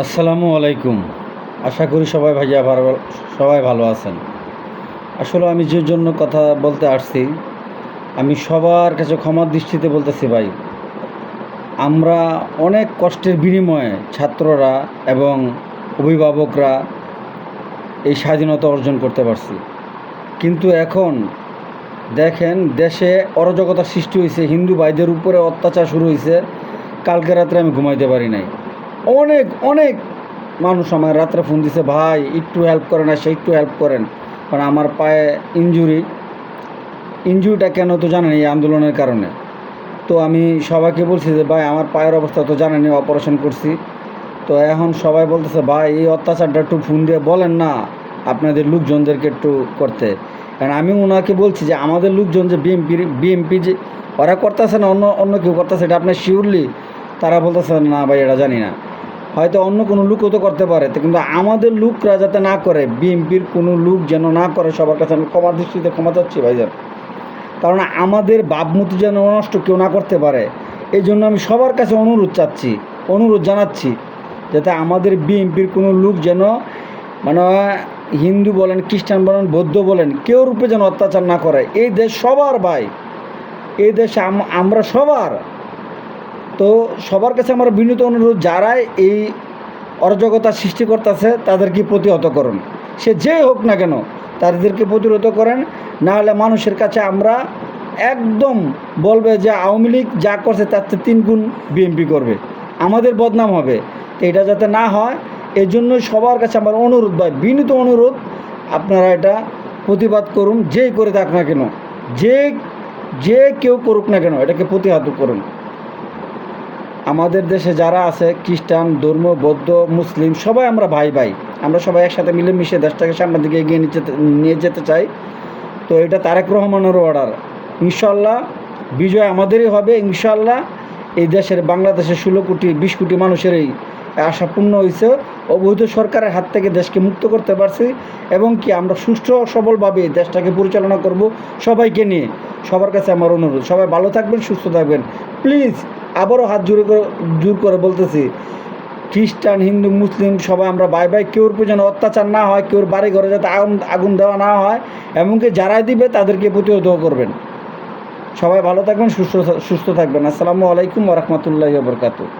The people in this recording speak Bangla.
আসসালামু আলাইকুম। আশা করি সবাই ভালো আছেন। আসলে আমি যে জন্য কথা বলতে আসছি, আমি সবার কাছে ক্ষমার দৃষ্টিতে বলতেছি ভাই, আমরা অনেক কষ্টের বিনিময়ে ছাত্ররা এবং অভিভাবকরা এই স্বাধীনতা অর্জন করতে পারছি। কিন্তু এখন দেখেন, দেশে অরাজকতা সৃষ্টি হয়েছে, হিন্দু ভাইদের উপরে অত্যাচার শুরু হয়েছে। কালকে রাত্রে আমি ঘুমাইতে পারি নাই। অনেক অনেক মানুষ আমার রাত্রে ফোন দিছে, ভাই একটু হেল্প করেন, সে একটু হেল্প করেন। কারণ আমার পায়ে ইঞ্জুরিটা কেন তো জানেন, এই আন্দোলনের কারণে। তো আমি সবাইকে বলছি যে ভাই আমার পায়ের অবস্থা তো জানেনি, অপারেশন করছি। তো এখন সবাই বলতেছে ভাই এই অত্যাচারটা একটু ফোন দিয়ে বলেন না আপনাদের লোকজনদেরকে একটু করতে। কারণ আমি ওনাকে বলছি যে আমাদের লোকজন যে বিএমপি যে ওরা করতেছে না, অন্য অন্য কেউ করতেছে, এটা আপনার শিওরলি? তারা বলতেছে না ভাই এটা জানি না, হয়তো অন্য কোনো লোকও তো করতে পারে। তো কিন্তু আমাদের লোকরা যাতে না করে, বিএমপির কোনো লোক যেন না করে, সবার কাছে আমি ক্ষমার দৃষ্টিতে ক্ষমা চাচ্ছি ভাইজান। কারণ আমাদের ভাবমূর্তি যেন নষ্ট কেউ না করতে পারে, এই জন্য আমি সবার কাছে অনুরোধ জানাচ্ছি যাতে আমাদের বিএমপির কোনো লোক যেন, মানে হিন্দু বলেন, খ্রিস্টান বলেন, বৌদ্ধ বলেন, কেউ রূপে যেন অত্যাচার না করে। এই দেশ সবার ভাই, এই দেশে আমরা সবার। তো সবার কাছে আমার বিনীত অনুরোধ, যারাই এই অরাজকতা সৃষ্টি করতেছে তাদেরকে প্রতিহত করুন, সে যেই হোক না কেন তাদেরকে প্রতিহত করেন। না হলে মানুষের কাছে আমরা একদম বলবে যে আওয়ামী লীগ যা করছে তার চেয়ে 3 গুণ বিএনপি করবে, আমাদের বদনাম হবে। তো এটা যাতে না হয়, এই জন্যই সবার কাছে আমার অনুরোধ ভাই, বিনীত অনুরোধ, আপনারা এটা প্রতিবাদ করুন। যেই করে থাক না কেন, যে যে কেউ করুক না কেন, এটাকে প্রতিহত করুন। আমাদের দেশে যারা আছে, খ্রিস্টান ধর্ম, বৌদ্ধ, মুসলিম, সবাই আমরা ভাই ভাই। আমরা সবাই একসাথে মিলেমিশে দেশটাকে সামনের দিকে এগিয়ে নিয়ে যেতে চাই। তো এটা তারেক রহমানের অর্ডার। ইনশাল্লাহ বিজয় আমাদেরই হবে ইনশাল্লাহ। এই দেশের, বাংলাদেশের 16-20 কোটি মানুষের এই আশা পূর্ণ হয়েছে। অবৈধ সরকারের হাত থেকে দেশকে মুক্ত করতে পারছি, এবং কি আমরা সুষ্ঠু সবলভাবে দেশটাকে পরিচালনা করব সবাইকে নিয়ে। সবার কাছে আমার অনুরোধ, সবাই ভালো থাকবেন, সুস্থ থাকবেন। প্লিজ আবারও হাত জোর করে বলতেছি, খ্রিস্টান, হিন্দু, মুসলিম সবাই আমরা ভাই ভাই। কেউর উপর যেন অত্যাচার না হয়, কেউর বাড়ি ঘরে যাতে আগুন দেওয়া না হয়, এমনকি যারাই দিবে তাদেরকে প্রতিহত করবেন। সবাই ভালো থাকবেন, সুস্থ থাকবেন। আসসালামু আলাইকুম ওয়া রাহমাতুল্লাহি ওয়া বারাকাতুহু।